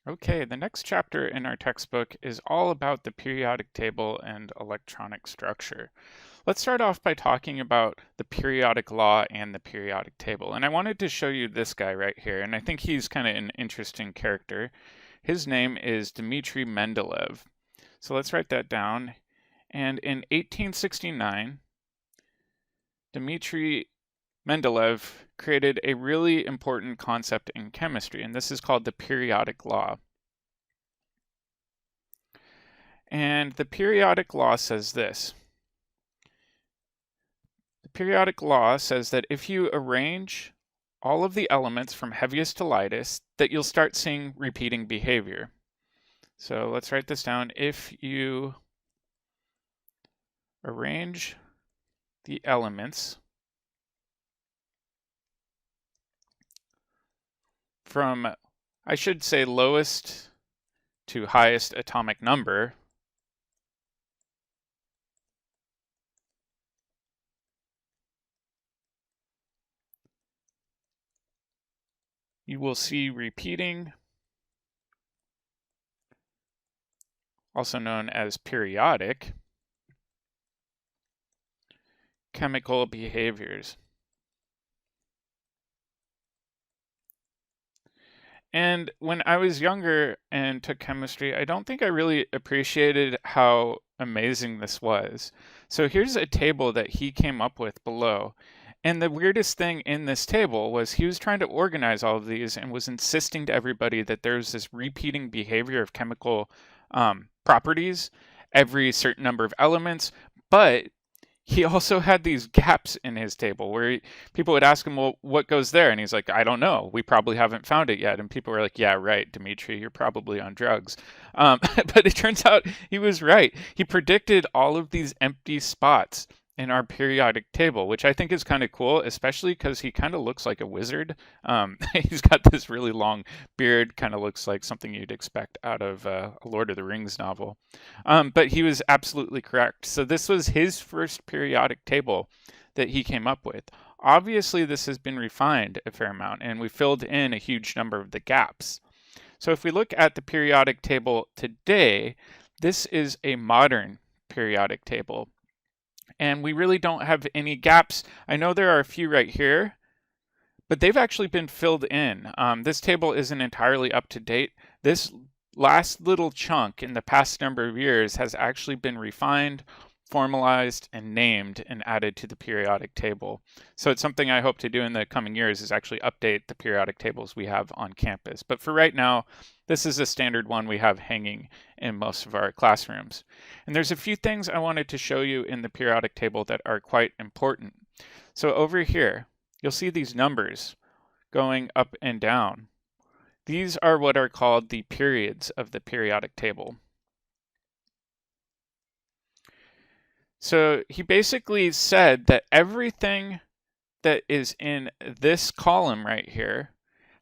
Okay, the next chapter in our textbook is all about the periodic table and electronic structure. Let's start off by talking about the periodic law and the periodic table. And I wanted to show you this guy right here, and I think he's kind of an interesting character. His name is Dmitry Mendeleev. So let's write that down. And in 1869, Dmitry Mendeleev created a really important concept in chemistry, and this is called the periodic law. And the periodic law says this. The periodic law says that if you arrange all of the elements from heaviest to lightest, that you'll start seeing repeating behavior. So let's write this down. If you arrange the elements from, I should say, lowest to highest atomic number, you will see repeating, also known as periodic, chemical behaviors. And when I was younger and took chemistry, I don't think I really appreciated how amazing this was. So here's a table that he came up with below. And the weirdest thing in this table was he was trying to organize all of these and was insisting to everybody that there's this repeating behavior of chemical properties, every certain number of elements, but he also had these gaps in his table where people would ask him, well, what goes there? And he's like, I don't know. We probably haven't found it yet. And people were like, yeah, right, Dimitri, you're probably on drugs. But it turns out he was right. He predicted all of these empty spots in our periodic table, which I think is kind of cool, especially because he kind of looks like a wizard. He's got this really long beard, kind of looks like something you'd expect out of a Lord of the Rings novel. But he was absolutely correct. So this was his first periodic table that he came up with. Obviously, this has been refined a fair amount, and we filled in a huge number of the gaps. So if we look at the periodic table today, this is a modern periodic table. And we really don't have any gaps. I know there are a few right here, but they've actually been filled in. This table isn't entirely up to date. This last little chunk in the past number of years has actually been refined, formalized, and named and added to the periodic table. So it's something I hope to do in the coming years is actually update the periodic tables we have on campus. But for right now, this is a standard one we have hanging in most of our classrooms. And there's a few things I wanted to show you in the periodic table that are quite important. So over here, you'll see these numbers going up and down. These are what are called the periods of the periodic table. So he basically said that everything that is in this column right here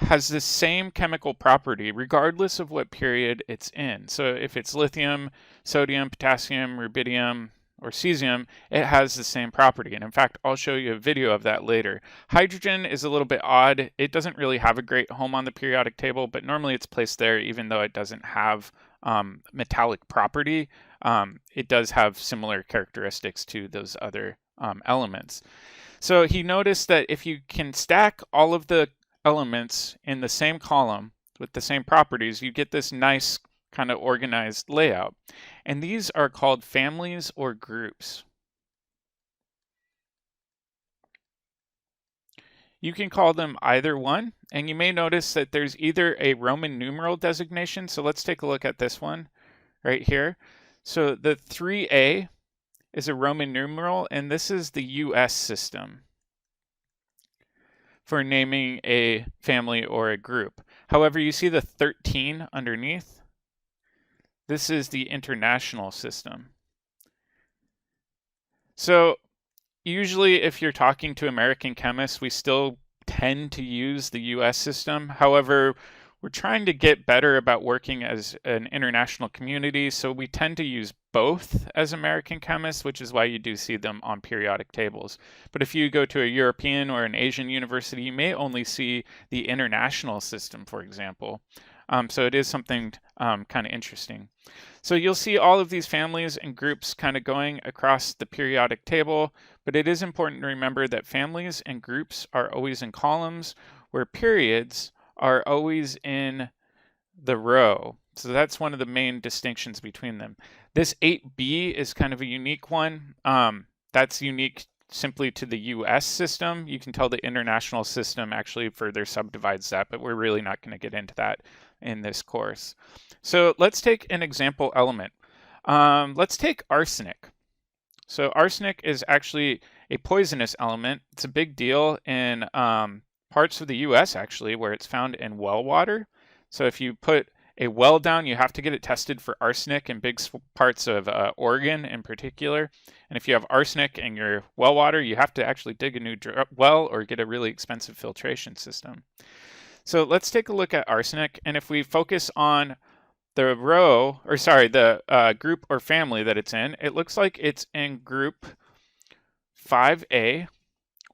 has the same chemical property regardless of what period it's in. So if it's lithium, sodium, potassium, rubidium, or cesium, it has the same property. And in fact, I'll show you a video of that later. Hydrogen is a little bit odd. It doesn't really have a great home on the periodic table, but normally it's placed there even though it doesn't have metallic property. It does have similar characteristics to those other elements. So he noticed that if you can stack all of the elements in the same column with the same properties, you get this nice kind of organized layout. And these are called families or groups. You can call them either one, and you may notice that there's either a Roman numeral designation. So let's take a look at this one right here. So the 3A is a Roman numeral, and this is the US system for naming a family or a group. However, you see the 13 underneath? This is the international system. So usually if you're talking to American chemists, we still tend to use the US system. However, we're trying to get better about working as an international community, so we tend to use both as American chemists, which is why you do see them on periodic tables. But if you go to a European or an Asian university, you may only see the international system, for example. So it is something kind of interesting. So you'll see all of these families and groups kind of going across the periodic table, but it is important to remember that families and groups are always in columns, where periods are always in the row. So that's one of the main distinctions between them. This 8b is kind of a unique one. That's unique simply to the US system. You can tell the international system actually further subdivides that, but we're really not going to get into that in this course. So let's take an example element. Let's take arsenic. So arsenic is actually a poisonous element. It's a big deal in parts of the US actually, where it's found in well water. So if you put a well down, you have to get it tested for arsenic in big parts of Oregon in particular. And if you have arsenic in your well water, you have to actually dig a new well or get a really expensive filtration system. So let's take a look at arsenic. And if we focus on the row, or sorry, the group or family that it's in, it looks like it's in group 5A,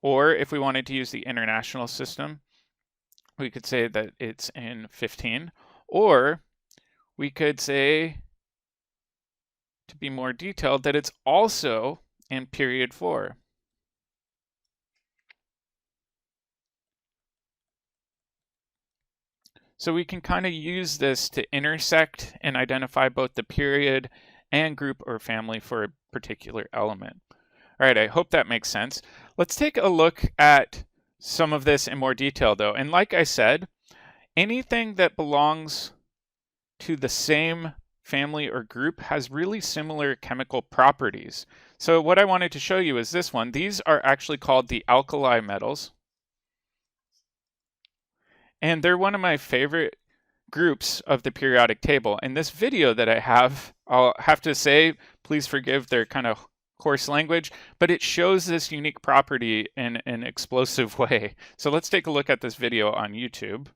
or if we wanted to use the international system, we could say that it's in 15, or we could say, to be more detailed, that it's also in period 4. So we can kind of use this to intersect and identify both the period and group or family for a particular element. All right, I hope that makes sense. Let's take a look at some of this in more detail though. And like I said, anything that belongs to the same family or group has really similar chemical properties. So what I wanted to show you is this one. These are actually called the alkali metals. And they're one of my favorite groups of the periodic table. In this video that I have, I'll have to say, please forgive their kind of coarse language, but it shows this unique property in an explosive way. So let's take a look at this video on YouTube.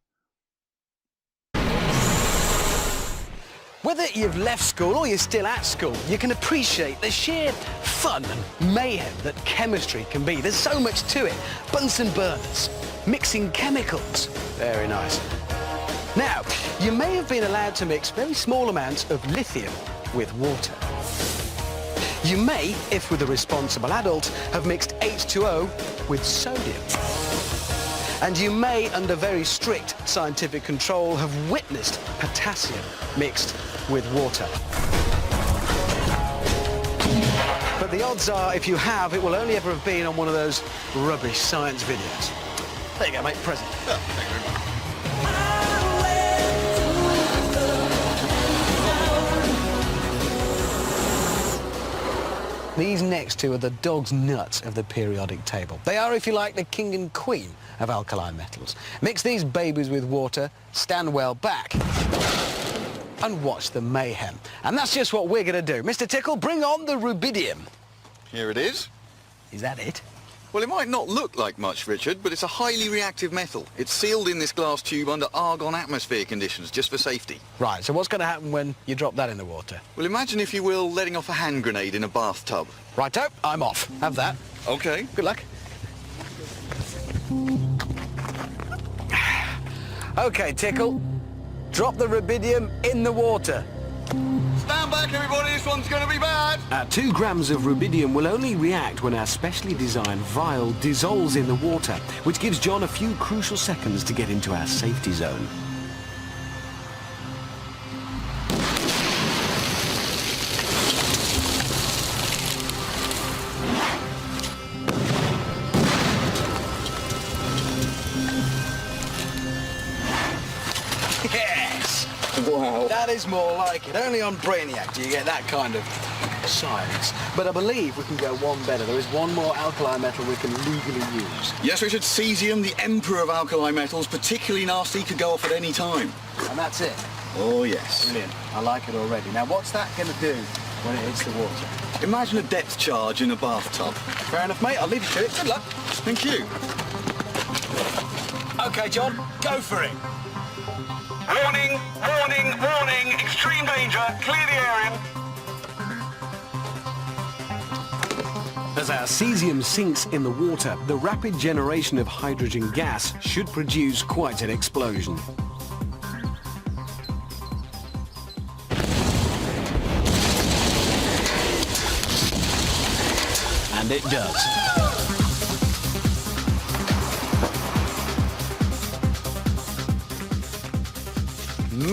Whether you've left school or you're still at school, you can appreciate the sheer fun and mayhem that chemistry can be. There's so much to it. Bunsen burners, mixing chemicals. Very nice. Now, you may have been allowed to mix very small amounts of lithium with water. You may, if with a responsible adult, have mixed H2O with sodium. And you may, under very strict scientific control, have witnessed potassium mixed with water. But the odds are, if you have, it will only ever have been on one of those rubbish science videos. There you go, mate, present. Oh, thank you very much. These next two are the dog's nuts of the periodic table. They are, if you like, the king and queen of alkali metals. Mix these babies with water, stand well back, and watch the mayhem. And that's just what we're going to do. Mr. Tickle, bring on the rubidium. Here it is. Is that it? Well, it might not look like much, Richard, but it's a highly reactive metal. It's sealed in this glass tube under argon atmosphere conditions, just for safety. Right, so what's going to happen when you drop that in the water? Well, imagine, if you will, letting off a hand grenade in a bathtub. Righto, I'm off. Have that. Okay. Good luck. Okay, Tickle. Drop the rubidium in the water. Stand back, everybody. This one's going to be bad. 2 grams of rubidium will only react when our specially designed vial dissolves in the water, which gives John a few crucial seconds to get into our safety zone. Yes! Wow. That is more like it. Only on Brainiac do you get that kind of science. But I believe we can go one better. There is one more alkali metal we can legally use. Yes, Richard, cesium, the emperor of alkali metals, particularly nasty, could go off at any time. And that's it. Oh, yes. Brilliant. I like it already. Now, what's that going to do when it hits the water? Imagine a depth charge in a bathtub. Fair enough, mate. I'll leave you to it. Good luck. Thank you. Okay, John, go for it. Warning, warning, warning, extreme danger, clear the area. As our cesium sinks in the water, the rapid generation of hydrogen gas should produce quite an explosion. And it does.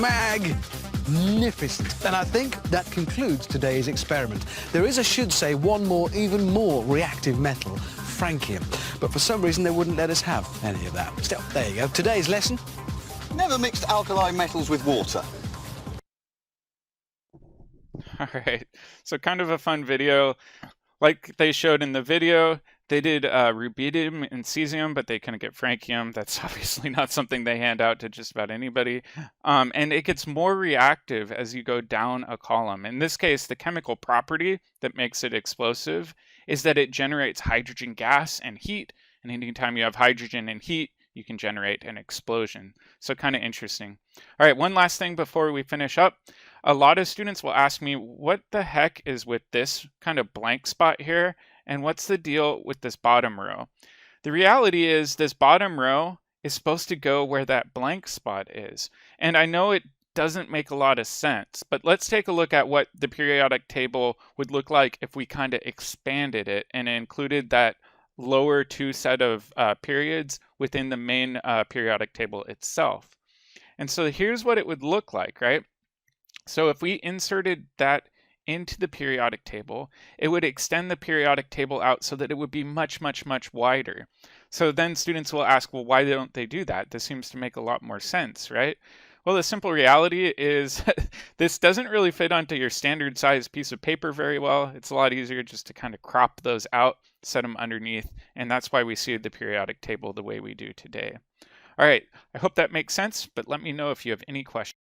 Magnificent. And I think that concludes today's experiment. There is, I should say, one more, even more reactive metal, francium. But for some reason, they wouldn't let us have any of that. Still, there you go. Today's lesson. Never mixed alkali metals with water. All right, so kind of a fun video. Like they showed in the video, they did rubidium and cesium, but they couldn't get francium. That's obviously not something they hand out to just about anybody. And it gets more reactive as you go down a column. In this case, the chemical property that makes it explosive is that it generates hydrogen gas and heat. And anytime you have hydrogen and heat, you can generate an explosion. So kind of interesting. All right, one last thing before we finish up. A lot of students will ask me, what the heck is with this kind of blank spot here? And what's the deal with this bottom row? The reality is this bottom row is supposed to go where that blank spot is. And I know it doesn't make a lot of sense, but let's take a look at what the periodic table would look like if we kind of expanded it and included that lower two set of periods within the main periodic table itself. And so here's what it would look like, right? So if we inserted that into the periodic table, it would extend the periodic table out so that it would be much, much, much wider. So then students will ask, well, why don't they do that? This seems to make a lot more sense, right? Well, the simple reality is this doesn't really fit onto your standard size piece of paper very well. It's a lot easier just to kind of crop those out, set them underneath, and that's why we see the periodic table the way we do today. All right, I hope that makes sense, but let me know if you have any questions.